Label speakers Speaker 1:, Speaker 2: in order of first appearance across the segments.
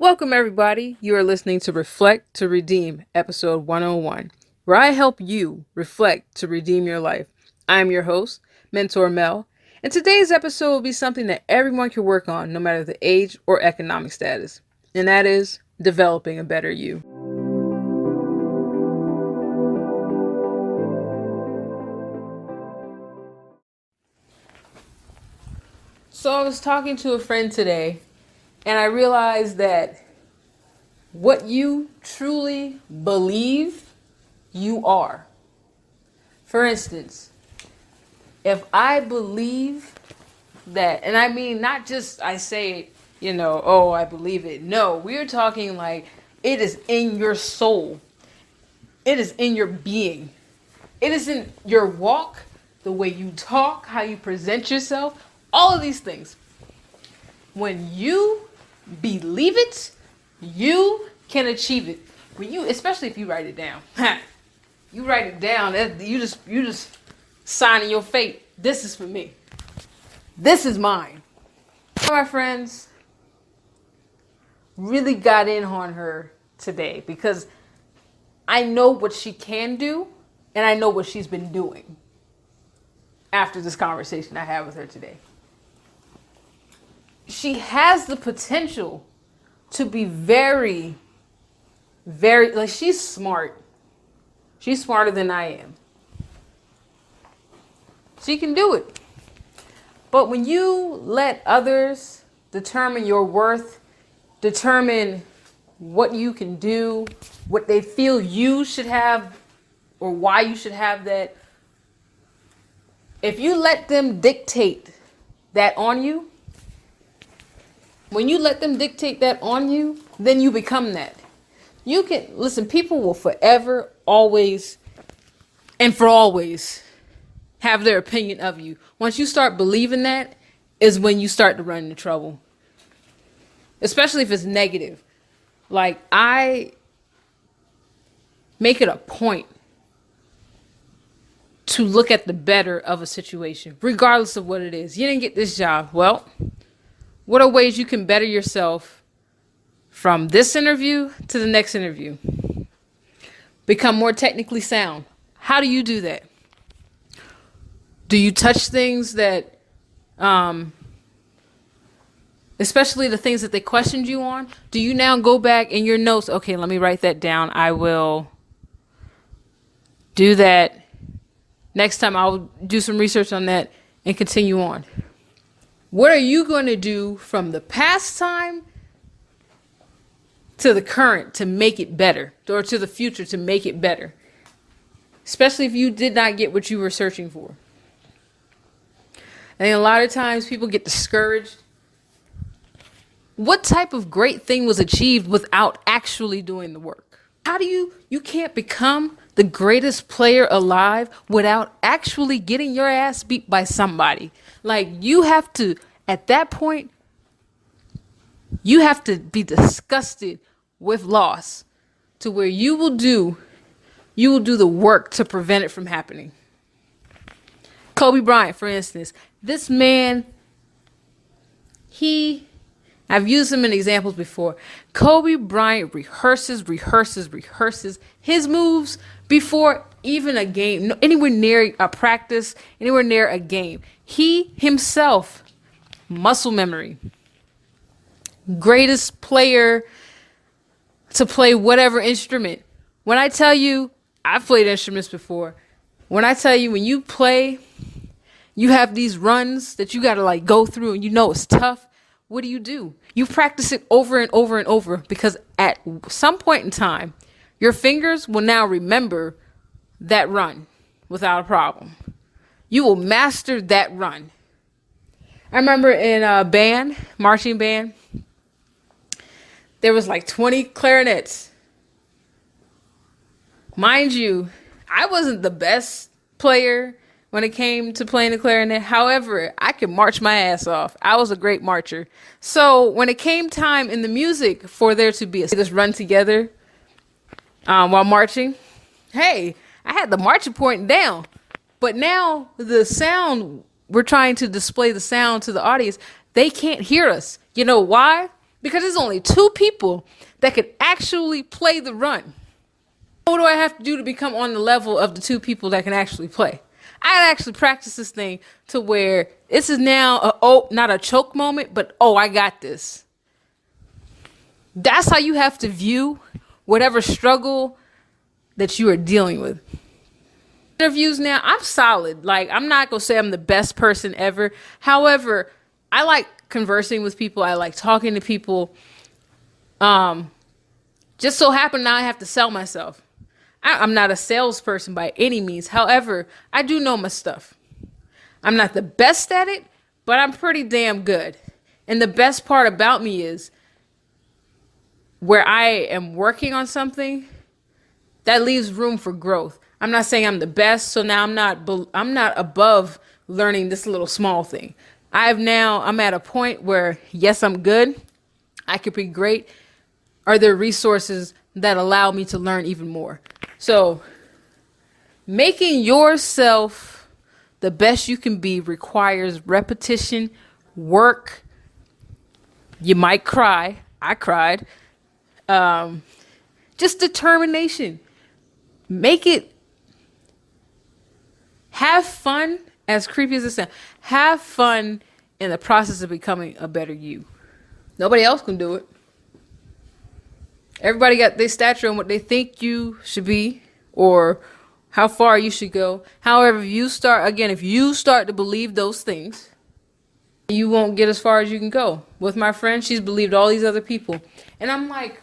Speaker 1: Welcome, everybody. You are listening to Reflect to Redeem, episode 101, where I help you reflect to redeem your life. I am your host, Mentor Mel, and today's episode will be something that everyone can work on, no matter the age or economic status, and that is developing a better you. So I was talking to a friend today, and I realized that what you truly believe, you are. For instance, if I believe that, and I mean not just I say it, oh, I believe it. No, we're talking like it is in your soul. It is in your being. It is in your walk, the way you talk, how you present yourself, all of these things. When you believe it, you can achieve it. When you, especially if you write it down. You write it down, you just signing your fate. This is for me. This is mine. My friends really got in on her today because I know what she can do and I know what she's been doing after this conversation I had with her today. She has the potential to be very, like, she's smart. She's smarter than I am. She can do it. But when you let others determine your worth, determine what you can do, what they feel you should have, or why you should have that, if you let them dictate that on you, when you let them dictate that on you, then you become that. You can, listen, people will forever, always, and for always have their opinion of you. Once you start believing that is when you start to run into trouble. Especially if it's negative. Like, I make it a point to look at the better of a situation, regardless of what it is. You didn't get this job. Well, what are ways you can better yourself from this interview to the next interview? Become more technically sound. How do you do that? Do you touch things that, especially the things that they questioned you on? Do you now go back in your notes? Okay, let me write that down. I will do that. Next time I'll do some research on that and continue on. What are you going to do from the past time to the current to make it better, or to the future to make it better? Especially if you did not get what you were searching for. I think a lot of times people get discouraged. What type of great thing was achieved without actually doing the work? How do you can't become the greatest player alive without actually getting your ass beat by somebody. Like, you have to, at that point, you have to be disgusted with loss to where you will do the work to prevent it from happening. Kobe Bryant, for instance, this man, I've used him in examples before. Kobe Bryant rehearses his moves before even a game, anywhere near a practice, anywhere near a game. He himself, muscle memory, greatest player to play whatever instrument. When I tell you, I've played instruments before. When I tell you, when you play, you have these runs that you got to like go through and you know it's tough. What do? You practice it over and over and over because at some point in time, your fingers will now remember that run without a problem. You will master that run. I remember in a marching band, there was like 20 clarinets. Mind you, I wasn't the best player when it came to playing the clarinet. However, I could march my ass off. I was a great marcher. So when it came time in the music for there to be this run together while marching, hey, I had the marching point down. But now the sound, we're trying to display the sound to the audience. They can't hear us. You know why? because there's only two people that could actually play the run. What do I have to do to become on the level of the two people that can actually play? I actually practice this thing to where this is now not a choke moment, but I got this. That's how you have to view whatever struggle that you are dealing with. Interviews now, I'm solid. Like, I'm not gonna say I'm the best person ever. However, I like conversing with people. I like talking to people. Just so happen now I have to sell myself. I'm not a salesperson by any means. However, I do know my stuff. I'm not the best at it, but I'm pretty damn good. And the best part about me is where I am working on something, that leaves room for growth. I'm not saying I'm the best, so now I'm not above learning this little small thing. I'm at a point where, yes, I'm good. I could be great. Are there resources that allow me to learn even more? So making yourself the best you can be requires repetition, work. You might cry. I cried. Just determination. Make it. Have fun, as creepy as it sounds. Have fun in the process of becoming a better you. Nobody else can do it. Everybody got their stature and what they think you should be or how far you should go. However, if you start to believe those things, you won't get as far as you can go. With my friend, she's believed all these other people. And I'm like,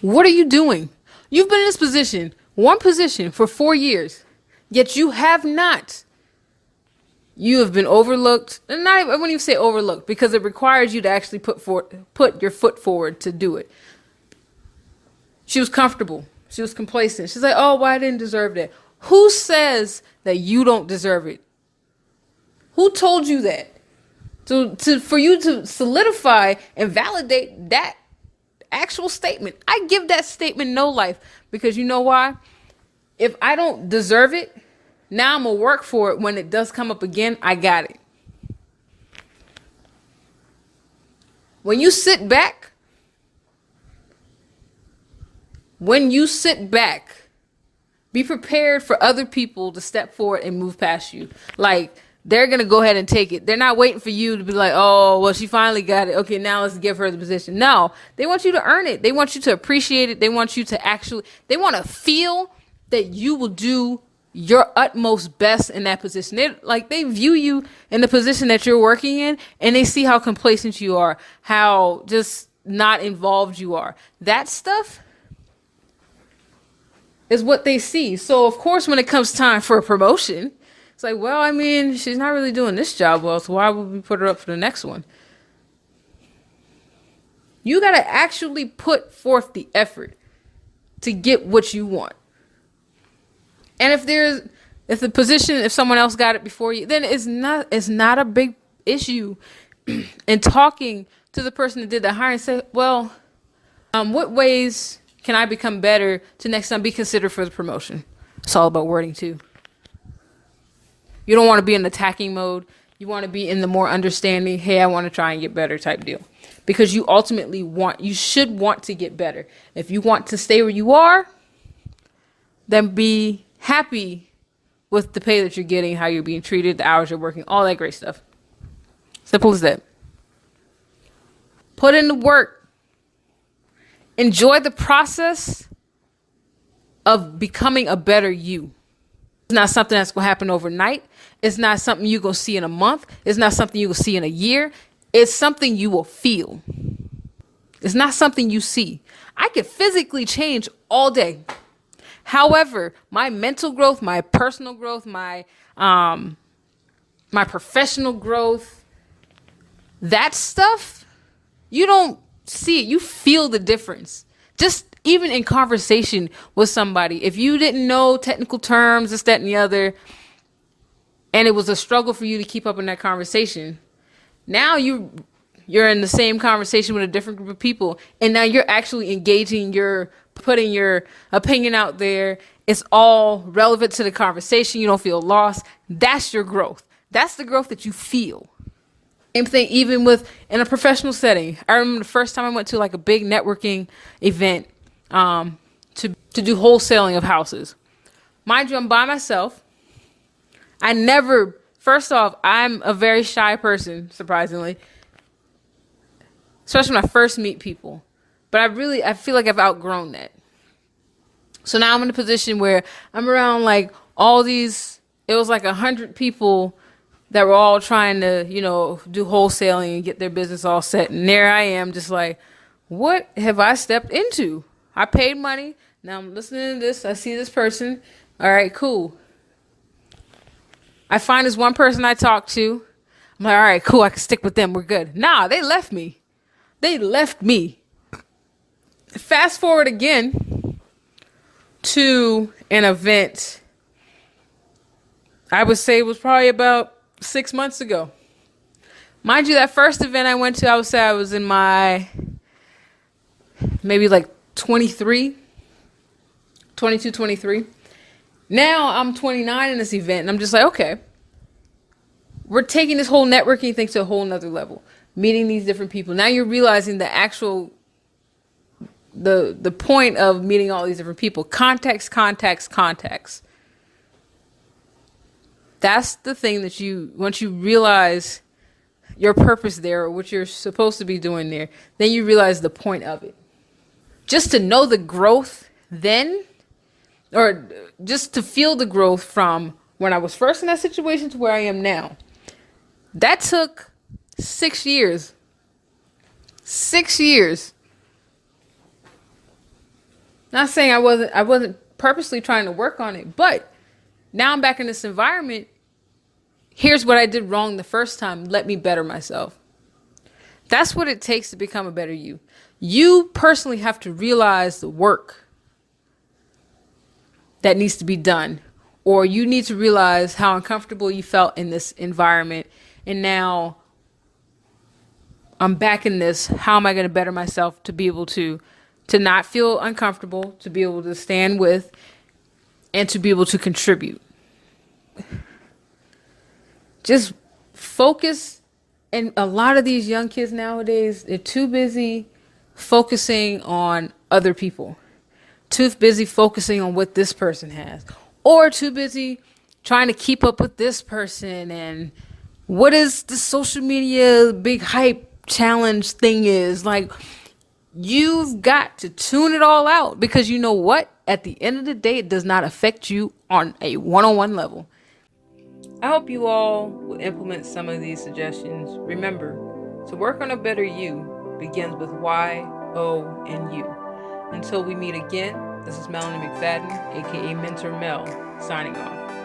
Speaker 1: what are you doing? You've been in this position, one position for 4 years, yet you have not. You have been overlooked. And I wouldn't even say overlooked because it requires you to actually put your foot forward to do it. She was comfortable. She was complacent. She's like, well, I didn't deserve that. Who says that you don't deserve it? Who told you that? For you to solidify and validate that actual statement. I give that statement no life because you know why? If I don't deserve it, now I'm going to work for it. When it does come up again, I got it. When you sit back, be prepared for other people to step forward and move past you. Like, they're going to go ahead and take it. They're not waiting for you to be like, oh, well, she finally got it. Okay, now let's give her the position. No, they want you to earn it. They want you to appreciate it. They want you to they want to feel that you will do your utmost best in that position. They view you in the position that you're working in, and they see how complacent you are, how just not involved you are. That stuff is what they see. So, of course, when it comes time for a promotion, it's like, well, I mean, she's not really doing this job well, so why would we put her up for the next one? You got to actually put forth the effort to get what you want. And if someone else got it before you, then it's not a big issue. And talking to the person that did the hiring, say, well, what ways can I become better to next time be considered for the promotion? It's all about wording too. You don't want to be in attacking mode. You want to be in the more understanding, hey, I want to try and get better type deal. Because you should want to get better. If you want to stay where you are, then be happy with the pay that you're getting, how you're being treated, the hours you're working, all that great stuff. Simple as that. Put in the work. Enjoy the process of becoming a better you. It's not something that's going to happen overnight. It's not something you're going to see in a month. It's not something you're going to see in a year. It's something you will feel. It's not something you see. I could physically change all day. However, my mental growth, my personal growth, my professional growth, that stuff, you don't see it. You feel the difference. Just even in conversation with somebody, if you didn't know technical terms, this, that, and the other, and it was a struggle for you to keep up in that conversation, now you're in the same conversation with a different group of people, and now you're actually engaging, you're putting your opinion out there. It's all relevant to the conversation. You don't feel lost. That's your growth. That's the growth that you feel. Same thing, even with in a professional setting. I remember the first time I went to like a big networking event to do wholesaling of houses. Mind you, I'm by myself. I never, first off, I'm a very shy person, surprisingly, especially when I first meet people. But I feel like I've outgrown that. So now I'm in a position where I'm around like all these, it was like 100 people that were all trying to, do wholesaling and get their business all set. And there I am just like, what have I stepped into? I paid money. Now I'm listening to this. I see this person. All right, cool. I find this one person I talk to. I'm like, all right, cool. I can stick with them. We're good. Nah, they left me. Fast forward again to an event. I would say it was probably about 6 months ago. Mind you, that first event I went to, I would say I was in my maybe like 22, 23. Now I'm 29 in this event, and I'm just like, okay, we're taking this whole networking thing to a whole nother level, meeting these different people. Now you're realizing the actual, the point of meeting all these different people. Contacts. That's the thing that once you realize your purpose there, or what you're supposed to be doing there, then you realize the point of it. Just to know the growth then, or just to feel the growth from when I was first in that situation to where I am now, that took 6 years. 6 years. Not saying I wasn't purposely trying to work on it, but now I'm back in this environment. Here's what I did wrong the first time. Let me better myself. That's what it takes to become a better you. You personally have to realize the work that needs to be done, or you need to realize how uncomfortable you felt in this environment. And now I'm back in this. How am I going to better myself to be able to not feel uncomfortable, to be able to stand with, and to be able to contribute? Just focus. And a lot of these young kids nowadays, they're too busy focusing on other people, too busy focusing on what this person has, or too busy trying to keep up with this person and what is the social media big hype challenge thing is. Like, you've got to tune it all out, because you know what? At the end of the day, it does not affect you on a one-on-one level. I hope you all will implement some of these suggestions. Remember, to work on a better you begins with Y, O, and U. Until we meet again, this is Melanie McFadden, aka Mentor Mel, signing off.